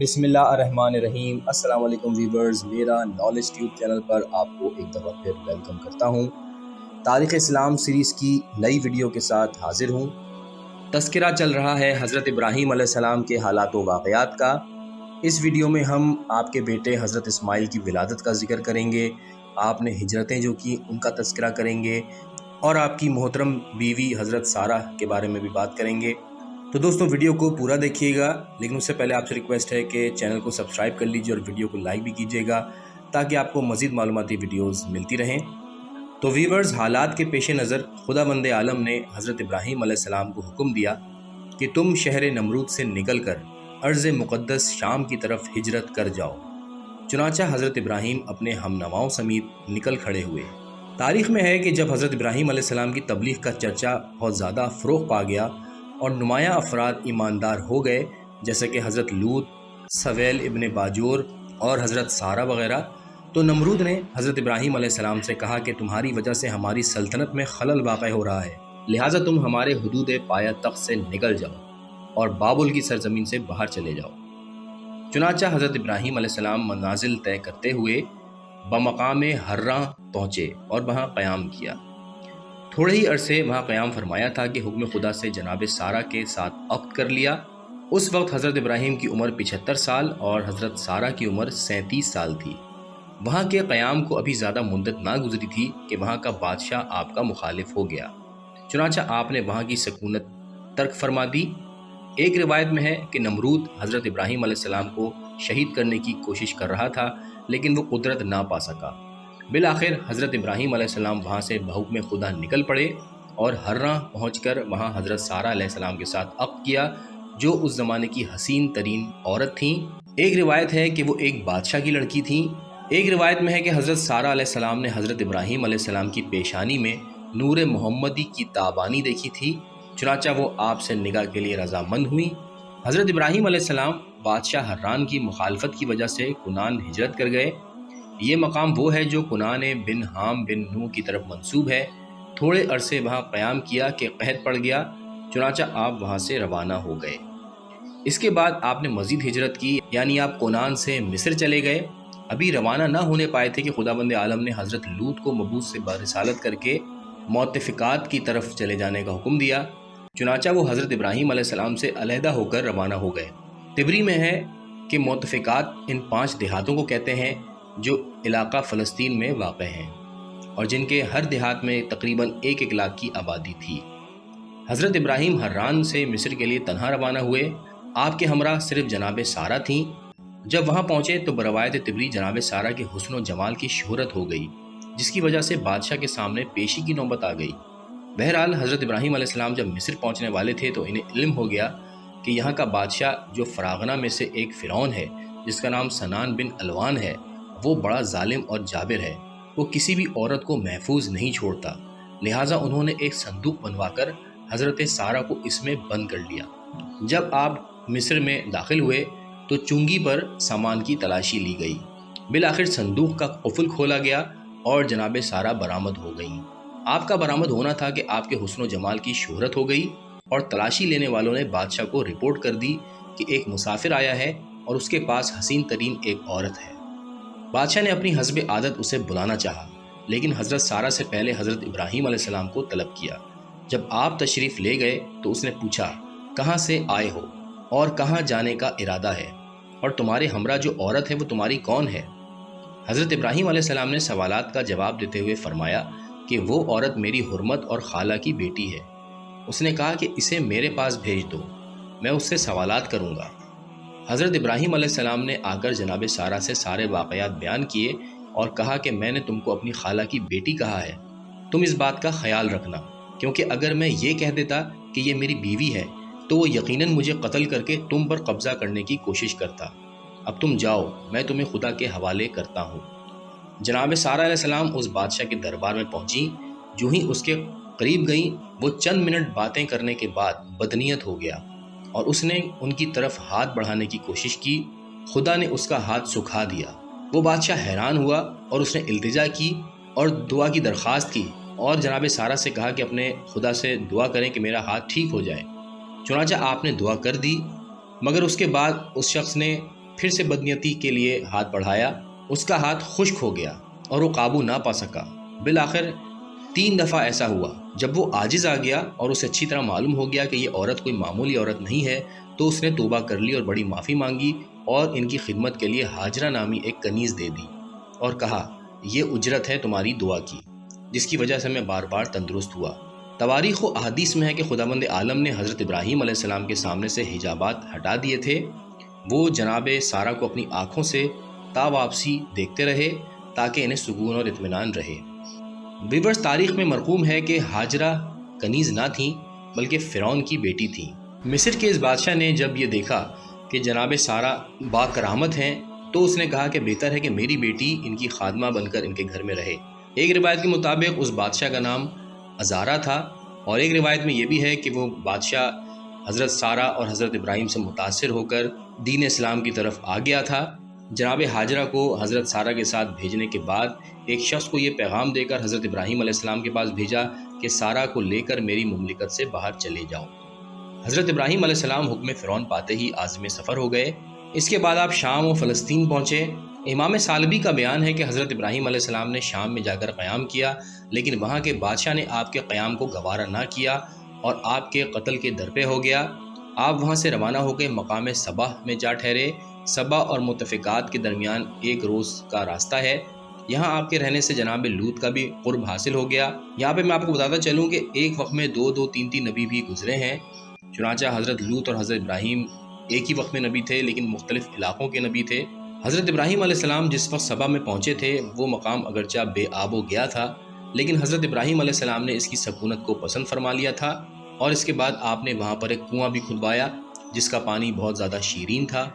بسم اللہ الرحمن الرحیم۔ السلام علیکم ویورز، میرا نالج ٹیوب چینل پر آپ کو ایک دفعہ پھر ویلکم کرتا ہوں۔ تاریخ اسلام سیریز کی نئی ویڈیو کے ساتھ حاضر ہوں۔ تذکرہ چل رہا ہے حضرت ابراہیم علیہ السلام کے حالات و واقعات کا۔ اس ویڈیو میں ہم آپ کے بیٹے حضرت اسماعیل کی ولادت کا ذکر کریں گے، آپ نے ہجرتیں جو کی ان کا تذکرہ کریں گے، اور آپ کی محترم بیوی حضرت سارہ کے بارے میں بھی بات کریں گے۔ تو دوستوں ویڈیو کو پورا دیکھیے گا، لیکن اس سے پہلے آپ سے ریکویسٹ ہے کہ چینل کو سبسکرائب کر لیجئے اور ویڈیو کو لائک بھی کیجیے گا تاکہ آپ کو مزید معلوماتی ویڈیوز ملتی رہیں۔ تو ویورز، حالات کے پیش نظر خداوند عالم نے حضرت ابراہیم علیہ السلام کو حکم دیا کہ تم شہر نمرود سے نکل کر ارض مقدس شام کی طرف ہجرت کر جاؤ۔ چنانچہ حضرت ابراہیم اپنے ہم نواؤں سمیت نکل کھڑے ہوئے۔ تاریخ میں ہے کہ جب حضرت ابراہیم علیہ السلام کی تبلیغ کا چرچا بہت زیادہ فروغ پا گیا اور نمایاں افراد ایماندار ہو گئے، جیسے کہ حضرت لوط، سویل ابن باجور اور حضرت سارہ وغیرہ، تو نمرود نے حضرت ابراہیم علیہ السلام سے کہا کہ تمہاری وجہ سے ہماری سلطنت میں خلل واقع ہو رہا ہے، لہٰذا تم ہمارے حدود پایہ تخت سے نکل جاؤ اور بابل کی سرزمین سے باہر چلے جاؤ۔ چنانچہ حضرت ابراہیم علیہ السلام منازل طے کرتے ہوئے بمقام حراں پہنچے اور وہاں قیام کیا۔ تھوڑے ہی عرصے وہاں قیام فرمایا تھا کہ حکم خدا سے جناب سارہ کے ساتھ عقد کر لیا۔ اس وقت حضرت ابراہیم کی عمر 75 سال اور حضرت سارہ کی عمر 37 سال تھی۔ وہاں کے قیام کو ابھی زیادہ مدت نہ گزری تھی کہ وہاں کا بادشاہ آپ کا مخالف ہو گیا، چنانچہ آپ نے وہاں کی سکونت ترک فرما دی۔ ایک روایت میں ہے کہ نمرود حضرت ابراہیم علیہ السلام کو شہید کرنے کی کوشش کر رہا تھا، لیکن وہ قدرت نہ پا سکا۔ بالآخر حضرت ابراہیم علیہ السلام وہاں سے بحکم خدا نکل پڑے اور حراں پہنچ کر وہاں حضرت سارہ علیہ السلام کے ساتھ عقد کیا، جو اس زمانے کی حسین ترین عورت تھیں۔ ایک روایت ہے کہ وہ ایک بادشاہ کی لڑکی تھیں۔ ایک روایت میں ہے کہ حضرت سارہ علیہ السلام نے حضرت ابراہیم علیہ السلام کی پیشانی میں نور محمدی کی تابانی دیکھی تھی، چنانچہ وہ آپ سے نکاح کے لیے رضامند ہوئیں۔ حضرت ابراہیم علیہ السلام بادشاہ حران کی مخالفت کی وجہ سے کنعان ہجرت کر گئے۔ یہ مقام وہ ہے جو کنعان بن حام بن نوح کی طرف منسوب ہے۔ تھوڑے عرصے وہاں قیام کیا کہ قحط پڑ گیا، چنانچہ آپ وہاں سے روانہ ہو گئے۔ اس کے بعد آپ نے مزید ہجرت کی، یعنی آپ کنعان سے مصر چلے گئے۔ ابھی روانہ نہ ہونے پائے تھے کہ خداوند عالم نے حضرت لوط کو مبعوث سے برسالت کر کے موتفقات کی طرف چلے جانے کا حکم دیا، چنانچہ وہ حضرت ابراہیم علیہ السلام سے علیحدہ ہو کر روانہ ہو گئے۔ طبری میں ہے کہ موتفقات ان 5 دیہاتوں کو کہتے ہیں جو علاقہ فلسطین میں واقع ہیں اور جن کے ہر دیہات میں تقریباً 1 لاکھ کی آبادی تھی۔ حضرت ابراہیم حران سے مصر کے لیے تنہا روانہ ہوئے۔ آپ کے ہمراہ صرف جناب سارہ تھیں۔ جب وہاں پہنچے تو بروایت طبری جناب سارہ کے حسن و جمال کی شہرت ہو گئی، جس کی وجہ سے بادشاہ کے سامنے پیشی کی نوبت آ گئی۔ بہرحال حضرت ابراہیم علیہ السلام جب مصر پہنچنے والے تھے تو انہیں علم ہو گیا کہ یہاں کا بادشاہ جو فراغنہ میں سے ایک فرعون ہے، جس کا نام سنان بن الوان ہے، وہ بڑا ظالم اور جابر ہے۔ وہ کسی بھی عورت کو محفوظ نہیں چھوڑتا، لہٰذا انہوں نے ایک صندوق بنوا کر حضرت سارہ کو اس میں بند کر لیا۔ جب آپ مصر میں داخل ہوئے تو چنگی پر سامان کی تلاشی لی گئی۔ بالآخر صندوق کا قفل کھولا گیا اور جناب سارہ برآمد ہو گئیں۔ آپ کا برآمد ہونا تھا کہ آپ کے حسن و جمال کی شہرت ہو گئی اور تلاشی لینے والوں نے بادشاہ کو رپورٹ کر دی کہ ایک مسافر آیا ہے اور اس کے پاس حسین ترین ایک عورت ہے۔ بادشاہ نے اپنی حسب عادت اسے بلانا چاہا، لیکن حضرت سارہ سے پہلے حضرت ابراہیم علیہ السلام کو طلب کیا۔ جب آپ تشریف لے گئے تو اس نے پوچھا، کہاں سے آئے ہو اور کہاں جانے کا ارادہ ہے، اور تمہارے ہمراہ جو عورت ہے وہ تمہاری کون ہے؟ حضرت ابراہیم علیہ السلام نے سوالات کا جواب دیتے ہوئے فرمایا کہ وہ عورت میری حرمت اور خالہ کی بیٹی ہے۔ اس نے کہا کہ اسے میرے پاس بھیج دو، میں اس سے سوالات کروں گا۔ حضرت ابراہیم علیہ السلام نے آ کر جناب سارہ سے سارے واقعات بیان کیے اور کہا کہ میں نے تم کو اپنی خالہ کی بیٹی کہا ہے، تم اس بات کا خیال رکھنا، کیونکہ اگر میں یہ کہہ دیتا کہ یہ میری بیوی ہے تو وہ یقیناً مجھے قتل کر کے تم پر قبضہ کرنے کی کوشش کرتا۔ اب تم جاؤ، میں تمہیں خدا کے حوالے کرتا ہوں۔ جناب سارہ علیہ السلام اس بادشاہ کے دربار میں پہنچی۔ جو ہی اس کے قریب گئیں، وہ چند منٹ باتیں کرنے کے بعد بدنیت ہو گیا اور اس نے ان کی طرف ہاتھ بڑھانے کی کوشش کی۔ خدا نے اس کا ہاتھ سکھا دیا۔ وہ بادشاہ حیران ہوا اور اس نے التجا کی اور دعا کی درخواست کی اور جناب سارہ سے کہا کہ اپنے خدا سے دعا کریں کہ میرا ہاتھ ٹھیک ہو جائے۔ چنانچہ آپ نے دعا کر دی، مگر اس کے بعد اس شخص نے پھر سے بدنیتی کے لیے ہاتھ بڑھایا، اس کا ہاتھ خشک ہو گیا اور وہ قابو نہ پا سکا۔ بالآخر 3 دفعہ ایسا ہوا۔ جب وہ عاجز آ گیا اور اسے اچھی طرح معلوم ہو گیا کہ یہ عورت کوئی معمولی عورت نہیں ہے، تو اس نے توبہ کر لی اور بڑی معافی مانگی اور ان کی خدمت کے لیے ہاجرہ نامی ایک کنیز دے دی اور کہا، یہ اجرت ہے تمہاری دعا کی، جس کی وجہ سے میں بار بار تندرست ہوا۔ تواریخ و احادیث میں ہے کہ خداوند عالم نے حضرت ابراہیم علیہ السلام کے سامنے سے حجابات ہٹا دیے تھے۔ وہ جناب سارہ کو اپنی آنکھوں سے تا واپسی دیکھتے رہے تاکہ انہیں سکون اور اطمینان رہے۔ ویورز، تاریخ میں مرقوم ہے کہ ہاجرہ کنیز نہ تھیں بلکہ فرعون کی بیٹی تھیں۔ مصر کے اس بادشاہ نے جب یہ دیکھا کہ جناب سارہ با کرامت ہیں تو اس نے کہا کہ بہتر ہے کہ میری بیٹی ان کی خادمہ بن کر ان کے گھر میں رہے۔ ایک روایت کے مطابق اس بادشاہ کا نام ازارہ تھا، اور ایک روایت میں یہ بھی ہے کہ وہ بادشاہ حضرت سارہ اور حضرت ابراہیم سے متاثر ہو کر دین اسلام کی طرف آ گیا تھا۔ جناب ہاجرہ کو حضرت سارہ کے ساتھ بھیجنے کے بعد ایک شخص کو یہ پیغام دے کر حضرت ابراہیم علیہ السلام کے پاس بھیجا کہ سارہ کو لے کر میری مملکت سے باہر چلے جاؤ۔ حضرت ابراہیم علیہ السلام حکم فرعون پاتے ہی عازم سفر ہو گئے۔ اس کے بعد آپ شام و فلسطین پہنچے۔ امام سالبی کا بیان ہے کہ حضرت ابراہیم علیہ السلام نے شام میں جا کر قیام کیا، لیکن وہاں کے بادشاہ نے آپ کے قیام کو گوارا نہ کیا اور آپ کے قتل کے درپے ہو گیا۔ آپ وہاں سے روانہ ہو کے مقام صبا میں جا ٹھہرے۔ صبا اور متفقات کے درمیان 1 روز کا راستہ ہے۔ یہاں آپ کے رہنے سے جناب لوط کا بھی قرب حاصل ہو گیا۔ یہاں پہ میں آپ کو بتاتا چلوں کہ ایک وقت میں 2 3 نبی بھی گزرے ہیں۔ چنانچہ حضرت لوط اور حضرت ابراہیم ایک ہی وقت میں نبی تھے لیکن مختلف علاقوں کے نبی تھے۔ حضرت ابراہیم علیہ السلام جس وقت صبا میں پہنچے تھے وہ مقام اگرچہ بے آب و گیا تھا، لیکن حضرت ابراہیم علیہ السلام نے اس کی سکونت کو پسند فرما لیا تھا، اور اس کے بعد آپ نے وہاں پر ایک کنواں بھی کھدوایا جس کا پانی بہت زیادہ شیرین تھا۔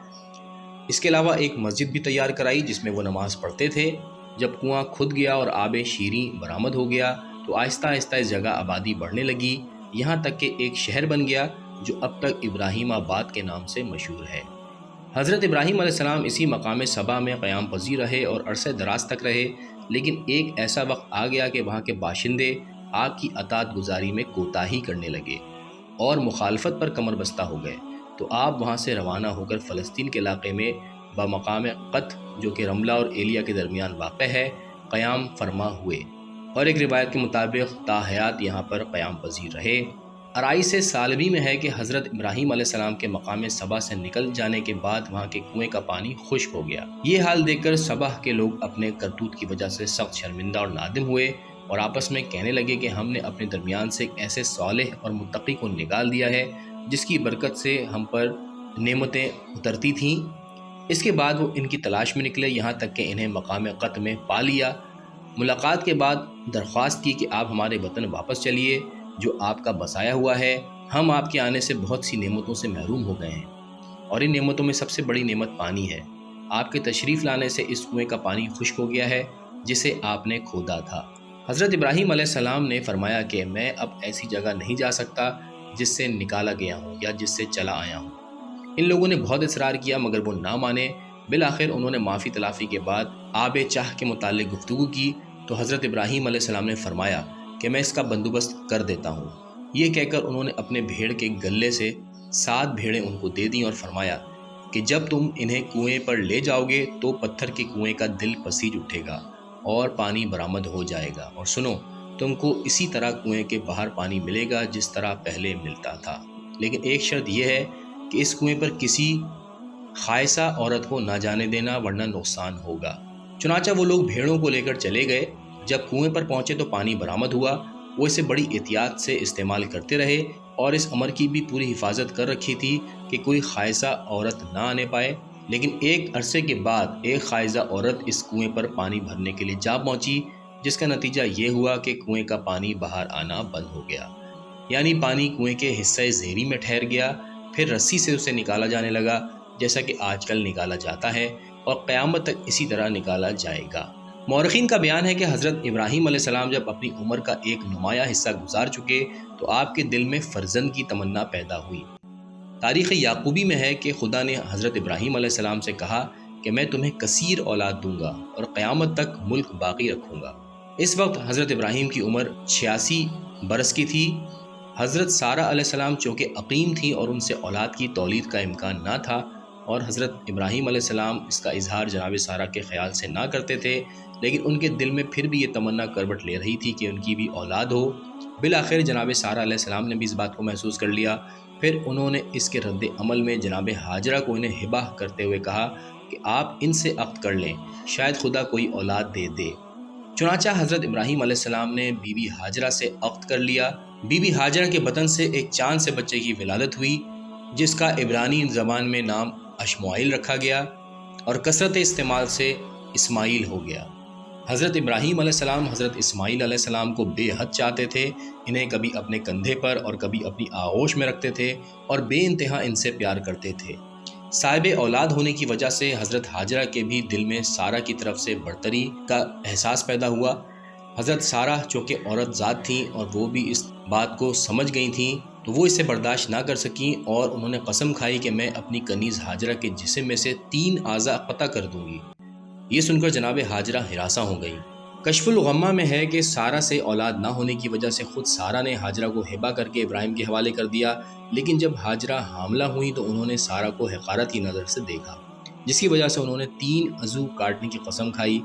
اس کے علاوہ ایک مسجد بھی تیار کرائی جس میں وہ نماز پڑھتے تھے۔ جب کنواں کھد گیا اور آب شیرین برآمد ہو گیا تو آہستہ آہستہ اس جگہ آبادی بڑھنے لگی، یہاں تک کہ ایک شہر بن گیا جو اب تک ابراہیم آباد کے نام سے مشہور ہے۔ حضرت ابراہیم علیہ السلام اسی مقام صبا میں قیام پذیر رہے اور عرصہ دراز تک رہے، لیکن ایک ایسا وقت آ گیا کہ وہاں کے باشندے آپ کی اطاعت گزاری میں کوتاہی کرنے لگے اور مخالفت پر کمر بستہ ہو گئے، تو آپ وہاں سے روانہ ہو کر فلسطین کے علاقے میں بمقام قط جو کہ رملہ اور ایلیا کے درمیان واقع ہے قیام فرما ہوئے، اور ایک روایت کے مطابق تا حیات یہاں پر قیام پذیر رہے۔ ارائیس سالبی میں ہے کہ حضرت ابراہیم علیہ السلام کے مقام صبا سے نکل جانے کے بعد وہاں کے کنویں کا پانی خشک ہو گیا۔ یہ حال دیکھ کر صبا کے لوگ اپنے کرتوت کی وجہ سے سخت شرمندہ اور نادم ہوئے اور آپس میں کہنے لگے کہ ہم نے اپنے درمیان سے ایک ایسے صالح اور متقی کو نکال دیا ہے جس کی برکت سے ہم پر نعمتیں اترتی تھیں۔ اس کے بعد وہ ان کی تلاش میں نکلے، یہاں تک کہ انہیں مقام قط میں پا لیا۔ ملاقات کے بعد درخواست کی کہ آپ ہمارے وطن واپس چلیے جو آپ کا بسایا ہوا ہے، ہم آپ کے آنے سے بہت سی نعمتوں سے محروم ہو گئے ہیں، اور ان نعمتوں میں سب سے بڑی نعمت پانی ہے۔ آپ کے تشریف لانے سے اس کنویں کا پانی خشک ہو گیا ہے جسے آپ نے کھودا تھا۔ حضرت ابراہیم علیہ السلام نے فرمایا کہ میں اب ایسی جگہ نہیں جا سکتا جس سے نکالا گیا ہوں یا جس سے چلا آیا ہوں۔ ان لوگوں نے بہت اصرار کیا مگر وہ نہ مانے۔ بالآخر انہوں نے معافی تلافی کے بعد آب چاہ کے متعلق گفتگو کی تو حضرت ابراہیم علیہ السلام نے فرمایا کہ میں اس کا بندوبست کر دیتا ہوں۔ یہ کہہ کر انہوں نے اپنے بھیڑ کے گلے سے 7 بھیڑیں ان کو دے دیں اور فرمایا کہ جب تم انہیں کنویں پر لے جاؤ گے تو پتھر کے کنویں کا دل پسیج اٹھے گا اور پانی برآمد ہو جائے گا، اور سنو، تم کو اسی طرح کنویں کے باہر پانی ملے گا جس طرح پہلے ملتا تھا، لیکن ایک شرط یہ ہے کہ اس کنویں پر کسی خائصہ عورت کو نہ جانے دینا ورنہ نقصان ہوگا۔ چنانچہ وہ لوگ بھیڑوں کو لے کر چلے گئے۔ جب کنویں پر پہنچے تو پانی برآمد ہوا۔ وہ اسے بڑی احتیاط سے استعمال کرتے رہے اور اس امر کی بھی پوری حفاظت کر رکھی تھی کہ کوئی خائصہ عورت نہ آنے پائے، لیکن ایک عرصے کے بعد ایک خائصہ عورت اس کنویں پر پانی بھرنے کے لیے جا پہنچی، جس کا نتیجہ یہ ہوا کہ کنویں کا پانی باہر آنا بند ہو گیا، یعنی پانی کنویں کے حصہ زیریں میں ٹھہر گیا، پھر رسی سے اسے نکالا جانے لگا جیسا کہ آج کل نکالا جاتا ہے، اور قیامت تک اسی طرح نکالا جائے گا۔ مورخین کا بیان ہے کہ حضرت ابراہیم علیہ السلام جب اپنی عمر کا ایک نمایاں حصہ گزار چکے تو آپ کے دل میں فرزند کی تمنا پیدا ہوئی۔ تاریخ یعقوبی میں ہے کہ خدا نے حضرت ابراہیم علیہ السلام سے کہا کہ میں تمہیں کثیر اولاد دوں گا اور قیامت تک ملک باقی رکھوں گا۔ اس وقت حضرت ابراہیم کی عمر 86 برس کی تھی۔ حضرت سارہ علیہ السلام چونکہ عقیم تھیں اور ان سے اولاد کی تولید کا امکان نہ تھا، اور حضرت ابراہیم علیہ السلام اس کا اظہار جناب سارہ کے خیال سے نہ کرتے تھے، لیکن ان کے دل میں پھر بھی یہ تمنا کروٹ لے رہی تھی کہ ان کی بھی اولاد ہو۔ بالآخر جناب سارہ علیہ السلام نے بھی اس بات کو محسوس کر لیا۔ پھر انہوں نے اس کے رد عمل میں جناب ہاجرہ کو انہیں ہبہ کرتے ہوئے کہا کہ آپ ان سے عقد کر لیں، شاید خدا کوئی اولاد دے دے۔ چنانچہ حضرت ابراہیم علیہ السلام نے بی بی ہاجرہ سے عقد کر لیا۔ بی بی ہاجرہ کے بطن سے ایک چاند سے بچے کی ولادت ہوئی، جس کا عبرانی زبان میں نام اشمعیل رکھا گیا اور کثرت استعمال سے اسماعیل ہو گیا۔ حضرت ابراہیم علیہ السلام حضرت اسماعیل علیہ السلام کو بے حد چاہتے تھے، انہیں کبھی اپنے کندھے پر اور کبھی اپنی آغوش میں رکھتے تھے اور بے انتہا ان سے پیار کرتے تھے۔ صاحب اولاد ہونے کی وجہ سے حضرت ہاجرہ کے بھی دل میں سارہ کی طرف سے برتری کا احساس پیدا ہوا۔ حضرت سارہ چونکہ عورت ذات تھیں اور وہ بھی اس بات کو سمجھ گئی تھیں، تو وہ اسے برداشت نہ کر سکیں اور انہوں نے قسم کھائی کہ میں اپنی کنیز ہاجرہ کے جسم میں سے 3 اعضاء قطع کر دوں گی۔ یہ سن کر جناب ہاجرہ ہراساں ہو گئیں۔ کشف الغمہ میں ہے کہ سارہ سے اولاد نہ ہونے کی وجہ سے خود سارہ نے ہاجرہ کو ہبہ کر کے ابراہیم کے حوالے کر دیا، لیکن جب ہاجرہ حاملہ ہوئیں تو انہوں نے سارہ کو حقارت کی نظر سے دیکھا، جس کی وجہ سے انہوں نے 3 عضو کاٹنے کی قسم کھائی۔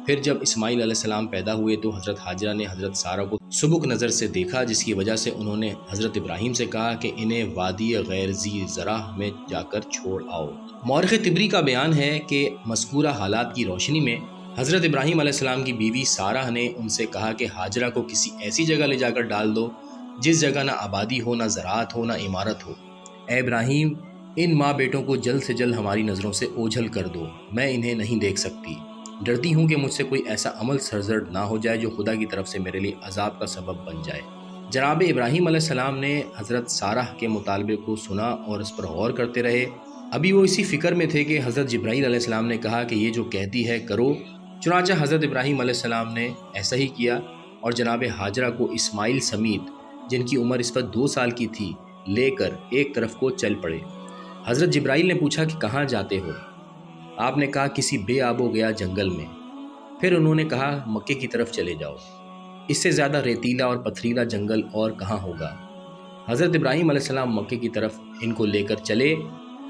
پھر جب اسماعیل علیہ السلام پیدا ہوئے تو حضرت ہاجرہ نے حضرت سارہ کو سبک نظر سے دیکھا، جس کی وجہ سے انہوں نے حضرت ابراہیم سے کہا کہ انہیں وادی غیر ذی زرع میں جا کر چھوڑ آؤ۔ مورخ طبری کا بیان ہے کہ مذکورہ حالات کی روشنی میں حضرت ابراہیم علیہ السلام کی بیوی سارہ نے ان سے کہا کہ ہاجرہ کو کسی ایسی جگہ لے جا کر ڈال دو جس جگہ نہ آبادی ہو، نہ زراعت ہو، نہ عمارت ہو۔ اے ابراہیم، ان ماں بیٹوں کو جلد سے جلد ہماری نظروں سے اوجھل کر دو، میں انہیں نہیں دیکھ سکتی، ڈرتی ہوں کہ مجھ سے کوئی ایسا عمل سرزد نہ ہو جائے جو خدا کی طرف سے میرے لیے عذاب کا سبب بن جائے۔ جناب ابراہیم علیہ السلام نے حضرت سارہ کے مطالبے کو سنا اور اس پر غور کرتے رہے۔ ابھی وہ اسی فکر میں تھے کہ حضرت جبرائیل علیہ السلام نے کہا کہ یہ جو کہتی ہے کرو۔ چنانچہ حضرت ابراہیم علیہ السلام نے ایسا ہی کیا اور جناب ہاجرہ کو اسماعیل سمیت، جن کی عمر اس وقت 2 سال کی تھی، لے کر ایک طرف کو چل پڑے۔ حضرت جبرائیل نے پوچھا کہ کہاں جاتے ہو؟ آپ نے کہا کسی بے آب و گیا جنگل میں۔ پھر انہوں نے کہا مکے کی طرف چلے جاؤ، اس سے زیادہ ریتیلا اور پتھریلا جنگل اور کہاں ہوگا۔ حضرت ابراہیم علیہ السلام مکے کی طرف ان کو لے کر چلے۔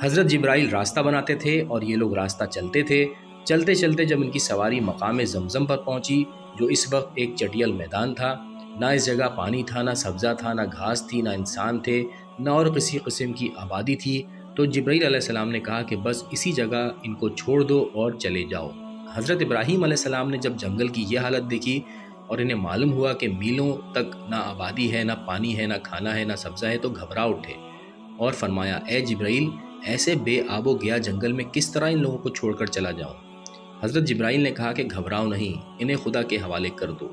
حضرت جبرائیل راستہ بناتے تھے اور یہ لوگ راستہ چلتے تھے۔ چلتے چلتے جب ان کی سواری مقام زمزم پر پہنچی، جو اس وقت ایک چٹیل میدان تھا، نہ اس جگہ پانی تھا، نہ سبزہ تھا، نہ گھاس تھی، نہ انسان تھے، نہ اور کسی قسم کی آبادی تھی، تو جبرائیل علیہ السلام نے کہا کہ بس اسی جگہ ان کو چھوڑ دو اور چلے جاؤ۔ حضرت ابراہیم علیہ السلام نے جب جنگل کی یہ حالت دیکھی اور انہیں معلوم ہوا کہ میلوں تک نہ آبادی ہے، نہ پانی ہے، نہ کھانا ہے، نہ سبزہ ہے، تو گھبرا اٹھے اور فرمایا اے جبرائیل، ایسے بے آب و گیا جنگل میں کس طرح ان لوگوں کو چھوڑ کر چلا جاؤں؟ حضرت جبرائیل نے کہا کہ گھبراؤ نہیں، انہیں خدا کے حوالے کر دو۔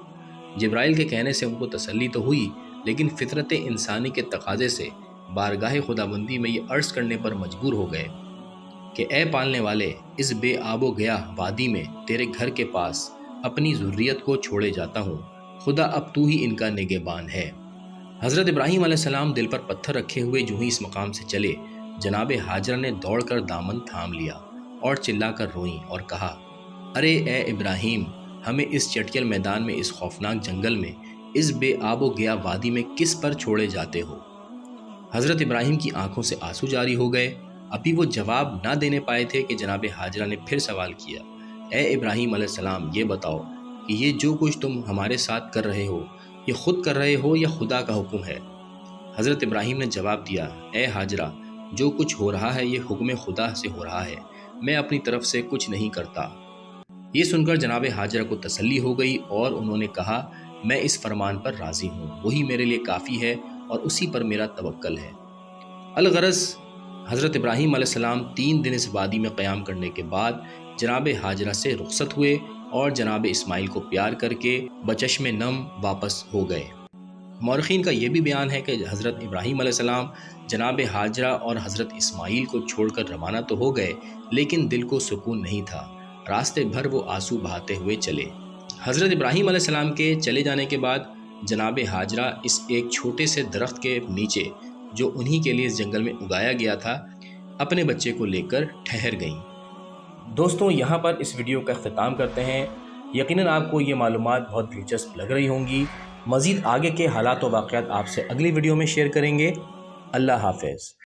جبرائیل کے کہنے سے ان کو تسلی تو ہوئی، لیکن فطرت انسانی کے تقاضے سے بارگاہ خداوندی میں یہ عرض کرنے پر مجبور ہو گئے کہ اے پالنے والے، اس بے آب و گیا وادی میں تیرے گھر کے پاس اپنی ذریت کو چھوڑے جاتا ہوں، خدا اب تو ہی ان کا نگہبان ہے۔ حضرت ابراہیم علیہ السلام دل پر پتھر رکھے ہوئے جو ہی اس مقام سے چلے، جناب ہاجرہ نے دوڑ کر دامن تھام لیا اور چلا کر روئیں اور کہا ارے اے ابراہیم، ہمیں اس چٹیل میدان میں، اس خوفناک جنگل میں، اس بے آب و گیا وادی میں کس پر چھوڑے جاتے ہو؟ حضرت ابراہیم کی آنکھوں سے آنسو جاری ہو گئے۔ ابھی وہ جواب نہ دینے پائے تھے کہ جناب ہاجرہ نے پھر سوال کیا اے ابراہیم علیہ السلام، یہ بتاؤ کہ یہ جو کچھ تم ہمارے ساتھ کر رہے ہو، یہ خود کر رہے ہو یا خدا کا حکم ہے؟ حضرت ابراہیم نے جواب دیا اے ہاجرہ، جو کچھ ہو رہا ہے یہ حکم خدا سے ہو رہا ہے، میں اپنی طرف سے کچھ نہیں کرتا۔ یہ سن کر جناب ہاجرہ کو تسلی ہو گئی اور انہوں نے کہا میں اس فرمان پر راضی ہوں، وہی میرے لیے کافی ہے اور اسی پر میرا توکل ہے۔ الغرض حضرت ابراہیم علیہ السلام 3 دن اس وادی میں قیام کرنے کے بعد جناب ہاجرہ سے رخصت ہوئے اور جناب اسماعیل کو پیار کر کے بچشم نم واپس ہو گئے۔ مورخین کا یہ بھی بیان ہے کہ حضرت ابراہیم علیہ السلام جناب ہاجرہ اور حضرت اسماعیل کو چھوڑ کر روانہ تو ہو گئے، لیکن دل کو سکون نہیں تھا۔ راستے بھر وہ آنسو بہاتے ہوئے چلے۔ حضرت ابراہیم علیہ السلام کے چلے جانے کے بعد جناب ہاجرہ اس ایک چھوٹے سے درخت کے نیچے، جو انہی کے لیے اس جنگل میں اگایا گیا تھا، اپنے بچے کو لے کر ٹھہر گئیں۔ دوستوں، یہاں پر اس ویڈیو کا اختتام کرتے ہیں۔ یقیناً آپ کو یہ معلومات بہت دلچسپ لگ رہی ہوں گی۔ مزید آگے کے حالات و واقعات آپ سے اگلی ویڈیو میں شیئر کریں گے۔ اللہ حافظ۔